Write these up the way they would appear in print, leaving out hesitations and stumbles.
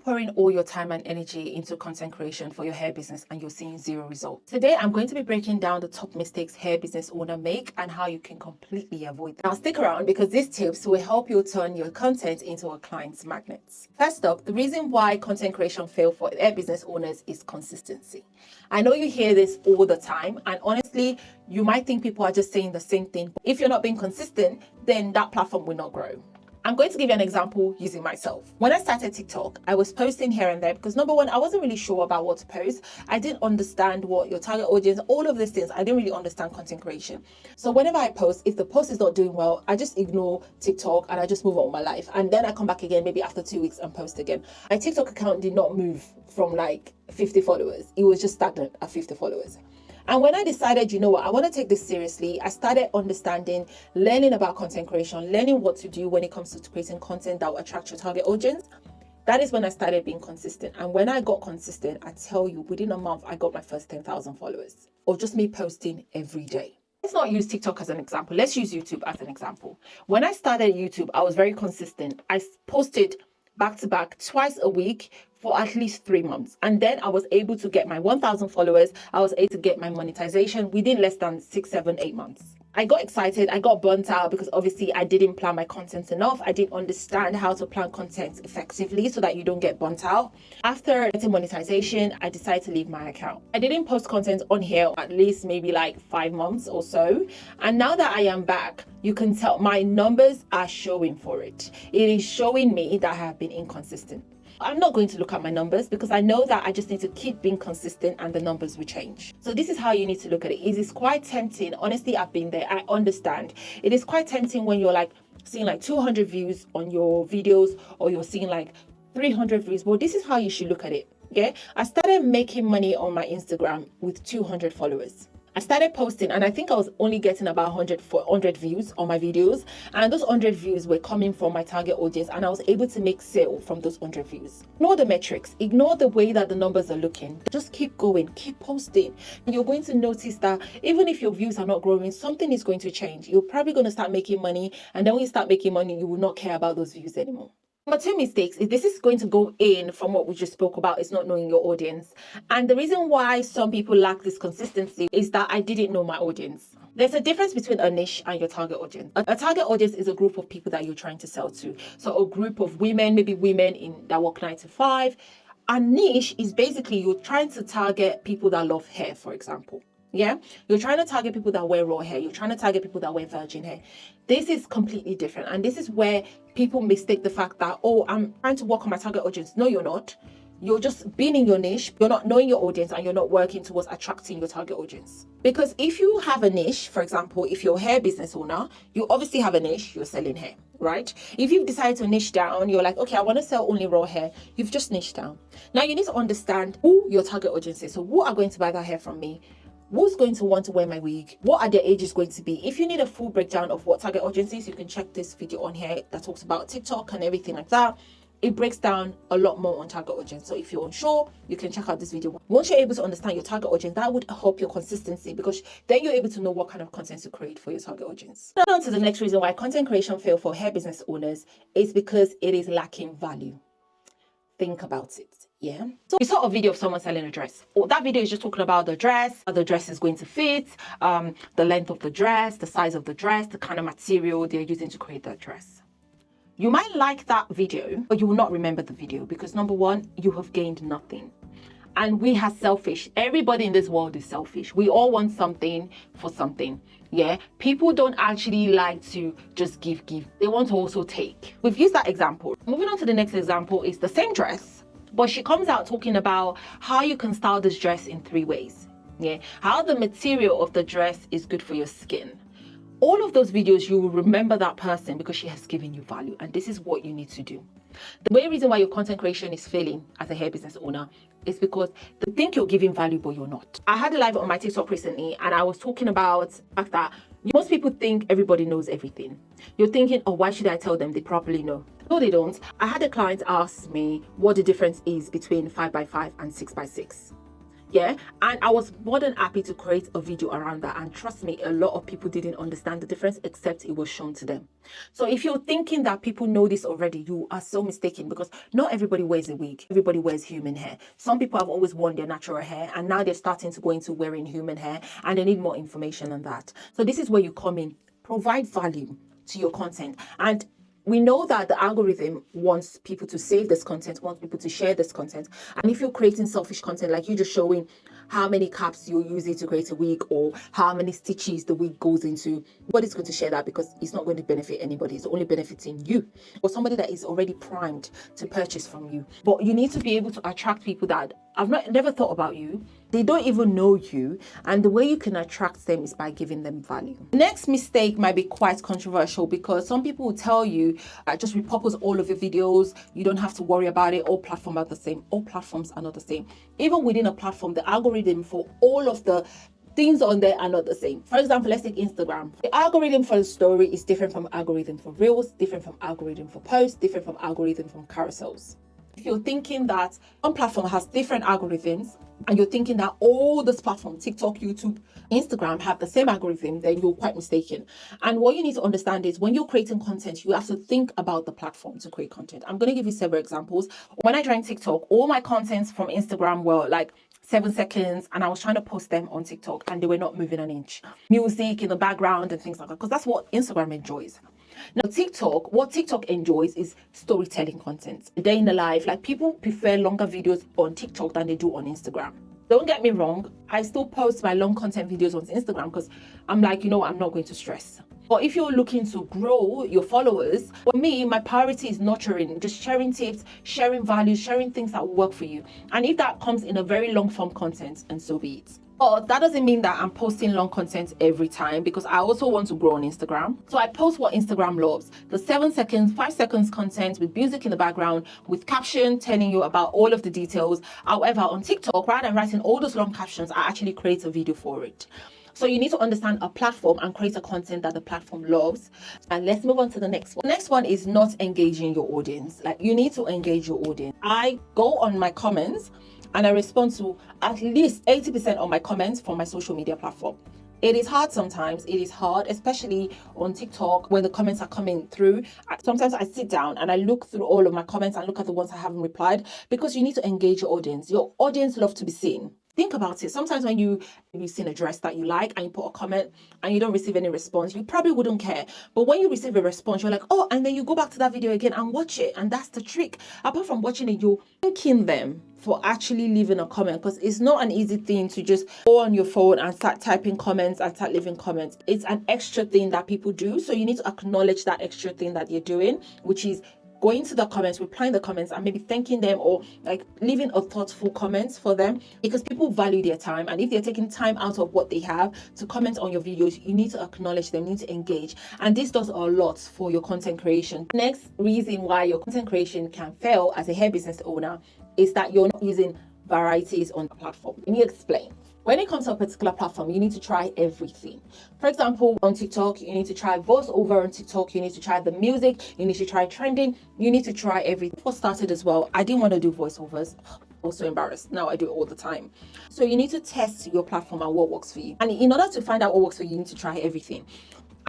pouring all your time and energy into content creation for your hair business and you're seeing zero results? Today, I'm going to be breaking down the top mistakes hair business owners make and how you can completely avoid them. Now stick around because these tips will help you turn your content into a client's magnets. First up, the reason why content creation fails for hair business owners is consistency. I know you hear this all the time, and honestly, you might think people are just saying the same thing. If you're not being consistent, then that platform will not grow. I'm going to give you an example using myself. When I started TikTok, I was posting here and there because number one, I wasn't really sure about what to post. I didn't understand what your target audience, all of these things. I didn't really understand content creation. So whenever I post, if the post is not doing well, I just ignore TikTok and I just move on with my life. And then I come back again, maybe after 2 weeks and post again. My TikTok account did not move from like 50 followers. It was just stagnant at 50 followers. And when I decided, you know what, I want to take this seriously, I started understanding, learning about content creation, learning what to do when it comes to creating content that will attract your target audience. That is when I started being consistent. And when I got consistent, I tell you, within a month, I got my first 10,000 followers, or just me posting every day. Let's not use TikTok as an example. Let's use YouTube as an example. When I started YouTube, I was very consistent. I posted back to back twice a week for at least 3 months. And then I was able to get my 1,000 followers. I was able to get my monetization within less than 6, 7, 8 months. I got excited. I got burnt out because obviously I didn't plan my content enough. I didn't understand how to plan content effectively so that you don't get burnt out. After getting monetization, I decided to leave my account. I didn't post content on here at least maybe like 5 months or so. And now that I am back, you can tell my numbers are showing for it. It is showing me that I have been inconsistent. I'm not going to look at my numbers because I know that I just need to keep being consistent and the numbers will change. So this is how you need to look at it. It is quite tempting. Honestly, I've been there. I understand. It is quite tempting when you're like seeing like 200 views on your videos or you're seeing like 300 views. Well, this is how you should look at it. Okay. I started making money on my Instagram with 200 followers. I started posting and I think I was only getting about 100 views on my videos, and those 100 views were coming from my target audience, and I was able to make sale from those 100 views. Ignore the metrics, ignore the way that the numbers are looking. Just keep going, keep posting. And you're going to notice that even if your views are not growing, something is going to change. You're probably going to start making money, and then when you start making money, you will not care about those views anymore. Number 2 mistakes is this is going to go in from what we just spoke about, is not knowing your audience. And the reason why some people lack this consistency is that I didn't know my audience. There's a difference between a niche and your target audience. A target audience is a group of people that you're trying to sell to. So a group of women, maybe women that work 9 to 5. A niche is basically you're trying to target people that love hair, for example. Yeah, you're trying to target people that wear raw hair. You're trying to target people that wear virgin hair. This is completely different. And this is where people mistake the fact that, oh, I'm trying to work on my target audience. No, you're not. You're just being in your niche. You're not knowing your audience and you're not working towards attracting your target audience. Because if you have a niche, for example, if you're a hair business owner, you obviously have a niche, you're selling hair, right? If you've decided to niche down, you're like, okay, I want to sell only raw hair. You've just niched down. Now you need to understand who your target audience is. So who are going to buy that hair from me? Who's going to want to wear my wig? What are their ages going to be? If you need a full breakdown of what target audience is, you can check this video on here that talks about TikTok and everything like that. It breaks down a lot more on target audience. So if you're unsure, you can check out this video. Once you're able to understand your target audience, that would help your consistency because then you're able to know what kind of content to create for your target audience. Now on to the next reason why content creation fails for hair business owners is because it is lacking value. Think about it. Yeah. So you saw a video of someone selling a dress. Oh, that video is just talking about the dress, how the dress is going to fit, the length of the dress, the size of the dress, the kind of material they're using to create that dress. You might like that video, but you will not remember the video because number one, you have gained nothing. And we are selfish. Everybody in this world is selfish. We all want something for something. Yeah. People don't actually like to just give. They want to also take. We've used that example. Moving on to the next example is the same dress, but she comes out talking about how you can style this dress in 3 ways. Yeah. How the material of the dress is good for your skin. All of those videos, you will remember that person because she has given you value. And this is what you need to do. The main reason why your content creation is failing as a hair business owner is because they think you're giving value, but you're not. I had a live on my TikTok recently, and I was talking about the fact that most people think everybody knows everything. You're thinking, oh, why should I tell them? They probably know. No, they don't. I had a client ask me what the difference is between 5x5 and 6x6. Yeah, and I was more than happy to create a video around that, and trust me, a lot of people didn't understand the difference except it was shown to them. So if you're thinking that people know this already, you are so mistaken, because not everybody wears a wig, everybody wears human hair. Some people have always worn their natural hair, and now they're starting to go into wearing human hair, and they need more information on that. So this is where you come in, provide value to your content. And we know that the algorithm wants people to save this content, wants people to share this content. And if you're creating selfish content, like you just showing how many caps you're using to create a wig or how many stitches the wig goes into, nobody's going to share that, because it's not going to benefit anybody. It's only benefiting you or somebody that is already primed to purchase from you. But you need to be able to attract people that never thought about you. They don't even know you, and the way you can attract them is by giving them value. The next mistake might be quite controversial, because some people will tell you, just repurpose all of your videos, you don't have to worry about it, all platforms are the same. All platforms are not the same. Even within a platform, the algorithm for all of the things on there are not the same. For example, let's take Instagram. The algorithm for the story is different from algorithm for reels, different from algorithm for posts, different from algorithm from carousels. If you're thinking that one platform has different algorithms, and you're thinking that all these platforms, TikTok, YouTube, Instagram, have the same algorithm, then you're quite mistaken. And what you need to understand is, when you're creating content, you have to think about the platform to create content. I'm going to give you several examples. When I joined TikTok, all my contents from Instagram were like 7 seconds, and I was trying to post them on TikTok and they were not moving an inch. Music in the background and things like that, because that's what Instagram enjoys. Now, what TikTok enjoys is storytelling content, a day in the life. Like, people prefer longer videos on TikTok than they do on Instagram. Don't get me wrong, I still post my long content videos on Instagram, because I'm like, I'm not going to stress. But if you're looking to grow your followers, for me, my priority is nurturing, just sharing tips, sharing values, sharing things that will work for you. And if that comes in a very long form content, and so be it. But that doesn't mean that I'm posting long content every time, because I also want to grow on Instagram. So I post what Instagram loves, the 7 seconds, 5 seconds content with music in the background, with caption telling you about all of the details. However, on TikTok, rather than writing all those long captions, I actually create a video for it. So you need to understand a platform and create a content that the platform loves. And let's move on to the next one. The next one is not engaging your audience. Like, you need to engage your audience. I go on my comments and I respond to at least 80% of my comments from my social media platform. It is hard sometimes. It is hard, especially on TikTok, when the comments are coming through. Sometimes I sit down and I look through all of my comments and look at the ones I haven't replied, because you need to engage your audience. Your audience loves to be seen. Think about it. Sometimes when you've seen a dress that you like and you put a comment and you don't receive any response, you probably wouldn't care. But when you receive a response, you're like, oh, and then you go back to that video again and watch it. And that's the trick. Apart from watching it, you're thanking them for actually leaving a comment, because it's not an easy thing to just go on your phone and start typing comments and start leaving comments. It's an extra thing that people do. So you need to acknowledge that extra thing that you're doing, which is going to the comments, replying the comments, and maybe thanking them, or like leaving a thoughtful comment for them, because people value their time. And if they're taking time out of what they have to comment on your videos, you need to acknowledge them, you need to engage. And this does a lot for your content creation. Next reason why your content creation can fail as a hair business owner is that you're not using varieties on the platform. Let me explain. When it comes to a particular platform, you need to try everything. For example, on TikTok, you need to try voiceover on TikTok, you need to try the music, you need to try trending, you need to try everything. Before I started as well, I didn't want to do voiceovers. I was so embarrassed. Now I do it all the time. So you need to test your platform and what works for you. And in order to find out what works for you, you need to try everything.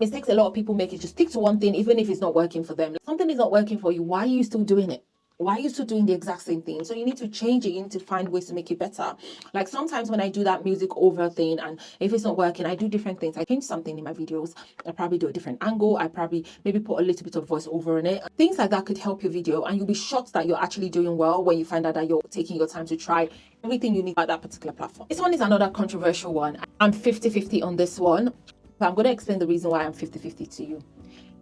Mistakes a lot of people make is just stick to one thing, even if it's not working for them. Something is not working for you, why are you still doing it? Why are you still doing the exact same thing? So you need to change it. You need to find ways to make it better. Like, sometimes when I do that music over thing, and if it's not working, I do different things. I change something in my videos. I probably do a different angle. I probably maybe put a little bit of voice over in it. Things like that could help your video, and you'll be shocked that you're actually doing well when you find out that you're taking your time to try everything you need about that particular platform. This one is another controversial one. I'm 50-50 on this one. But I'm going to explain the reason why I'm 50-50 to you.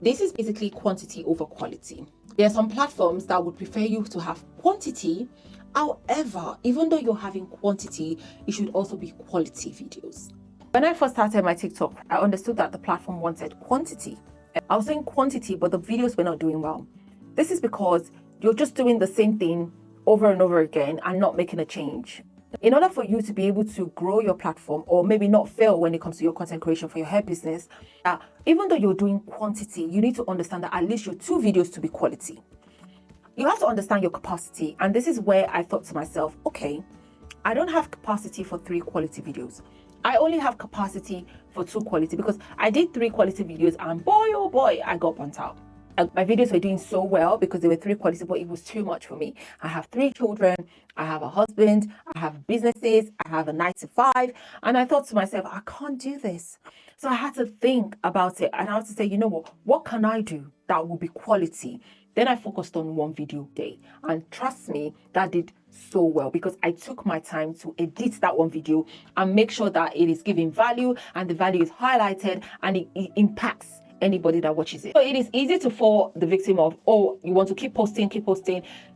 This is basically quantity over quality. There are some platforms that would prefer you to have quantity. However, even though you're having quantity, it should also be quality videos. When I first started my TikTok, I understood that the platform wanted quantity. I was saying quantity, but the videos were not doing well. This is because you're just doing the same thing over and over again and not making a change. In order for you to be able to grow your platform, or maybe not fail when it comes to your content creation for your hair business, even though you're doing quantity, you need to understand that at least your 2 videos to be quality. You have to understand your capacity. And this is where I thought to myself, okay, I don't have capacity for 3 quality videos. I only have capacity for 2 quality, because I did 3 quality videos and boy, oh boy, I got burnt out. My videos were doing so well because they were 3 quality, but it was too much for me. I have 3 children, I have a husband, I have businesses, I have a 9 to 5, and I thought to myself, I can't do this. So I had to think about it, and I had to say, you know what can I do that will be quality? Then I focused on 1 video a day, and trust me, that did so well because I took my time to edit that 1 video and make sure that it is giving value and the value is highlighted and it impacts anybody that watches it. So it is easy to fall the victim of, oh, you want to keep posting.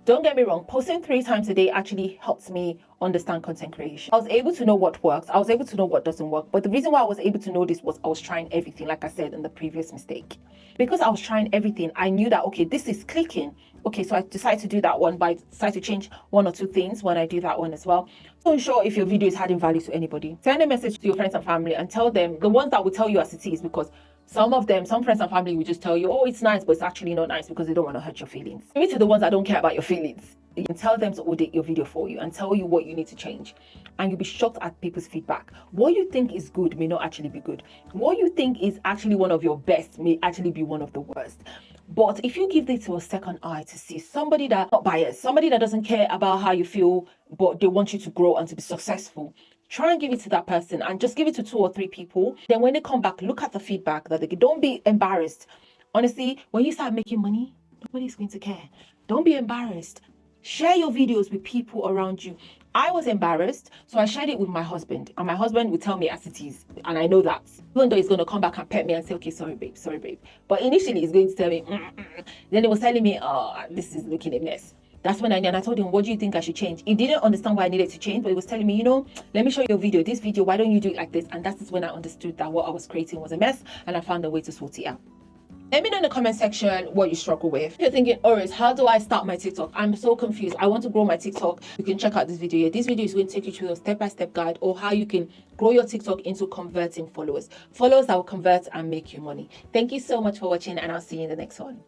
Don't get me wrong, posting 3 times a day actually helps me understand content creation. I was able to know what works, I was able to know what doesn't work, but the reason why I was able to know this was I was trying everything, like I said in the previous mistake. Because I was trying everything, I knew that, okay, this is clicking. Okay, so I decided to do that one, but I decided to change 1 or 2 things when I do that one as well. So ensure if your video is adding value to anybody, send a message to your friends and family and tell them, the ones that will tell you as it is, because some friends and family will just tell you, oh, it's nice, but it's actually not nice because they don't want to hurt your feelings. Maybe to the ones that don't care about your feelings, you can tell them to audit your video for you and tell you what you need to change. And you'll be shocked at people's feedback. What you think is good may not actually be good. What you think is actually one of your best may actually be one of the worst. But if you give this to a second eye to see somebody that's not biased, somebody that doesn't care about how you feel, but they want you to grow and to be successful, try and give it to that person and just give it to 2 or 3 people. Then when they come back, look at the feedback that they get. Don't be embarrassed. Honestly, when you start making money, nobody's going to care. Don't be embarrassed. Share your videos with people around you. I was embarrassed, so I shared it with my husband, and my husband would tell me as it is, and I know that. Even though he's going to come back and pet me and say, okay, sorry babe. But initially he's going to tell me, Then he was telling me, oh, this is looking a mess. That's when I told him, what do you think I should change? He didn't understand why I needed to change, but he was telling me, let me show you a video. This video, why don't you do it like this? And that is when I understood that what I was creating was a mess, and I found a way to sort it out. Let me know in the comment section what you struggle with. If you're thinking, Oris, how do I start my TikTok? I'm so confused. I want to grow my TikTok. You can check out this video here. This video is going to take you through a step-by-step guide or how you can grow your TikTok into converting followers. Followers that will convert and make you money. Thank you so much for watching, and I'll see you in the next one.